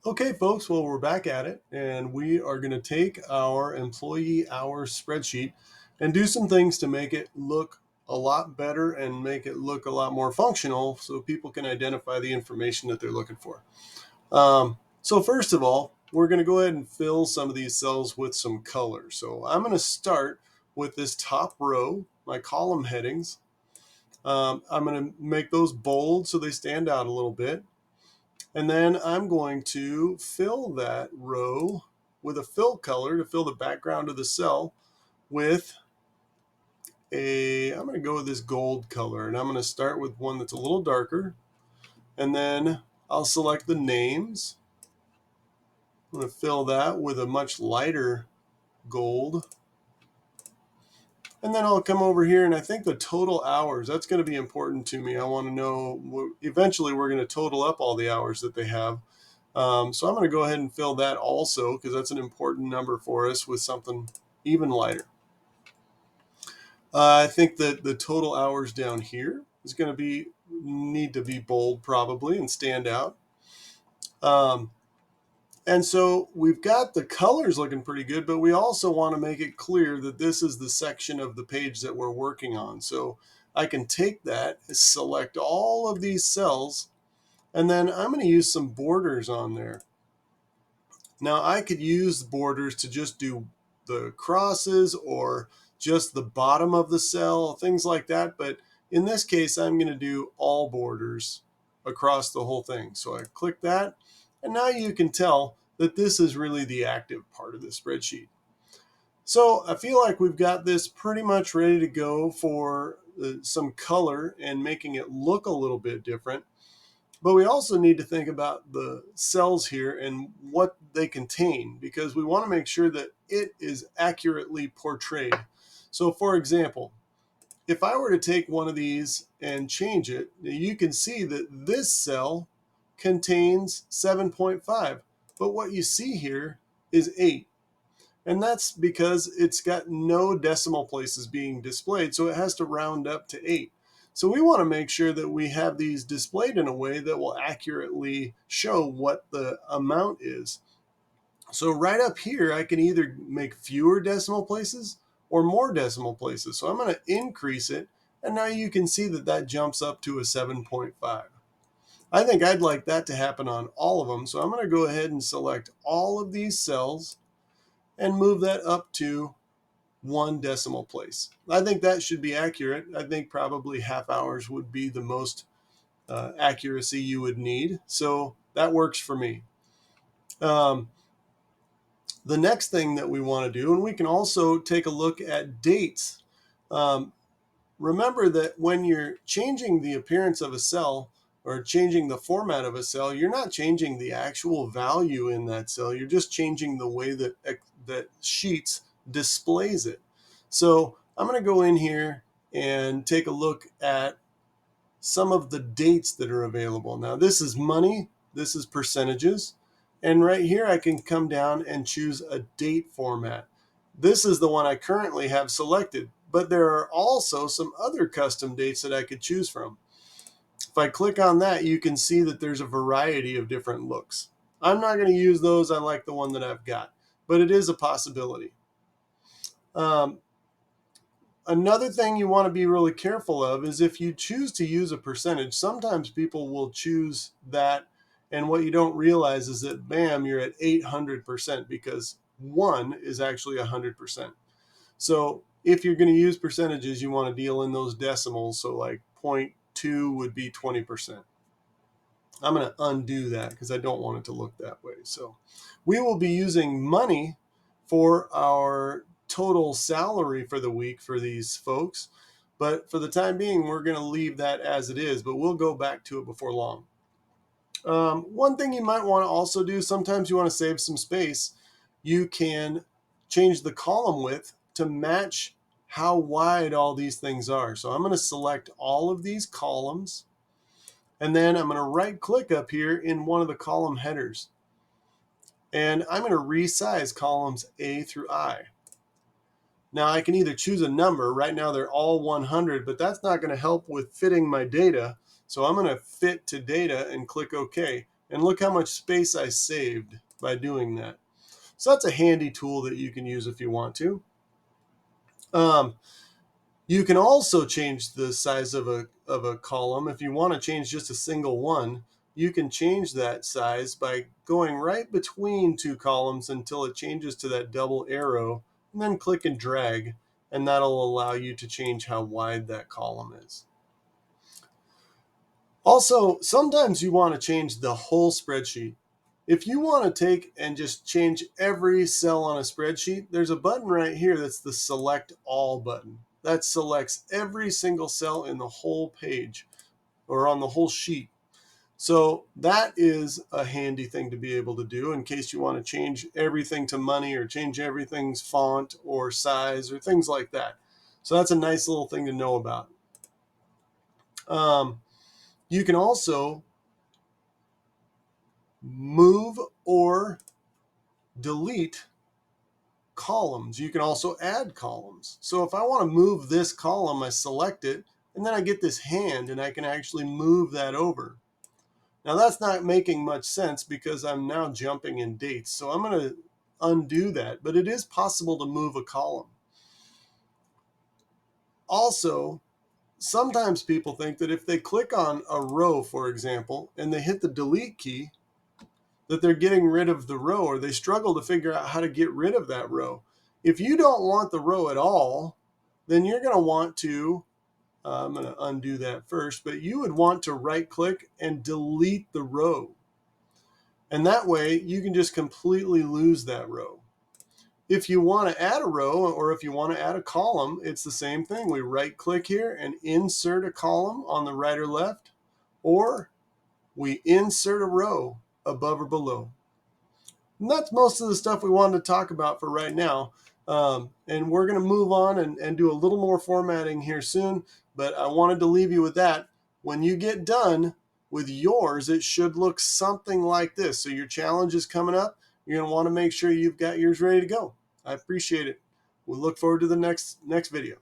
Okay, folks, well, we're back at it, and we are going to take our employee hours spreadsheet and do some things to make it look a lot better and make it look a lot more functional so people can identify the information that they're looking for. So first of all, we're going to go ahead and fill some of these cells with some color. So I'm going to start with this top row, my column headings. I'm going to make those bold so they stand out a little bit. And then I'm going to fill that row with a fill color to fill the background of the cell with I'm going to go with this gold color. And I'm going to start with one that's a little darker. And then I'll select the names. I'm going to fill that with a much lighter gold. And then I'll come over here, and I think the total hours, that's going to be important to me. I want to know, eventually we're going to total up all the hours that they have. So I'm going to go ahead and fill that also because that's an important number for us with something even lighter. I think that the total hours down here is going to need to be bold probably and stand out. Um, and so we've got the colors looking pretty good, but we also want to make it clear that this is the section of the page that we're working on. So I can take that, select all of these cells, and then I'm going to use some borders on there. Now I could use borders to just do the crosses or just the bottom of the cell, things like that. But in this case, I'm going to do all borders across the whole thing. So I click that, and now you can tell that this is really the active part of the spreadsheet. So I feel like we've got this pretty much ready to go for some color and making it look a little bit different. But we also need to think about the cells here and what they contain because we want to make sure that it is accurately portrayed. So for example, if I were to take one of these and change it, you can see that this cell contains 7.5, but what you see here is 8. And that's because it's got no decimal places being displayed, so it has to round up to 8. So we want to make sure that we have these displayed in a way that will accurately show what the amount is. So right up here, I can either make fewer decimal places or more decimal places. So I'm going to increase it, and now you can see that that jumps up to a 7.5. I think I'd like that to happen on all of them, so I'm going to go ahead and select all of these cells and move that up to 1 decimal place. I think that should be accurate. I think probably half hours would be the most accuracy you would need. So that works for me. Um, the next thing that we want to do, and we can also take a look at dates. Um, Remember that when you're changing the appearance of a cell or changing the format of a cell, you're not changing the actual value in that cell. You're just changing the way that Sheets displays it. So I'm going to go in here and take a look at some of the dates that are available. Now this is money, this is percentages, and right here I can come down and choose a date format. This is the one I currently have selected, but there are also some other custom dates that I could choose from. If I click on that, you can see that there's a variety of different looks. I'm not going to use those. I like the one that I've got, but it is a possibility. Um, Another thing you want to be really careful of is if you choose to use a percentage, sometimes people will choose that, and what you don't realize is that, bam, you're at 800% because 1 is actually 100%. So if you're going to use percentages, you want to deal in those decimals. So like zero point 0.2 would be 20%. I'm going to undo that because I don't want it to look that way. So we will be using money for our total salary for the week for these folks. But for the time being, we're going to leave that as it is, but we'll go back to it before long. One thing you might want to also do, sometimes you want to save some space. You can change the column width to match how wide all these things are. So I'm going to select all of these columns, and then I'm going to right click up here in one of the column headers. And I'm going to resize columns A through I. Now I can either choose a number. Right now they're all 100, but that's not going to help with fitting my data. So I'm going to fit to data and click OK. And look how much space I saved by doing that. So that's a handy tool that you can use if you want to. You can also change the size of a column. If you want to change just a single one, you can change that size by going right between two columns until it changes to that double arrow, and then click and drag, and that'll allow you to change how wide that column is. Also, sometimes you want to change the whole spreadsheet. If you want to take and just change every cell on a spreadsheet, there's a button right here that's the Select All button. That selects every single cell in the whole page or on the whole sheet. So that is a handy thing to be able to do in case you want to change everything to money or change everything's font or size or things like that. So that's a nice little thing to know about. You can also move or delete columns. You can also add columns. So if I want to move this column, I select it, and then I get this hand, and I can actually move that over. Now that's not making much sense because I'm now jumping in dates. So I'm going to undo that, but it is possible to move a column. Also, sometimes people think that if they click on a row, for example, and they hit the delete key, that they're getting rid of the row, or they struggle to figure out how to get rid of that row. If you don't want the row at all, then you're going to want to, I'm going to undo that first, but you would want to right click and delete the row. And that way you can just completely lose that row. If you want to add a row or if you want to add a column, it's the same thing. We right click here and insert a column on the right or left, or we insert a row above or below. And that's most of the stuff we wanted to talk about for right now. And we're going to move on and do a little more formatting here soon. But I wanted to leave you with that. When you get done with yours, it should look something like this. So your challenge is coming up. You're going to want to make sure you've got yours ready to go. I appreciate it. We look forward to the next video.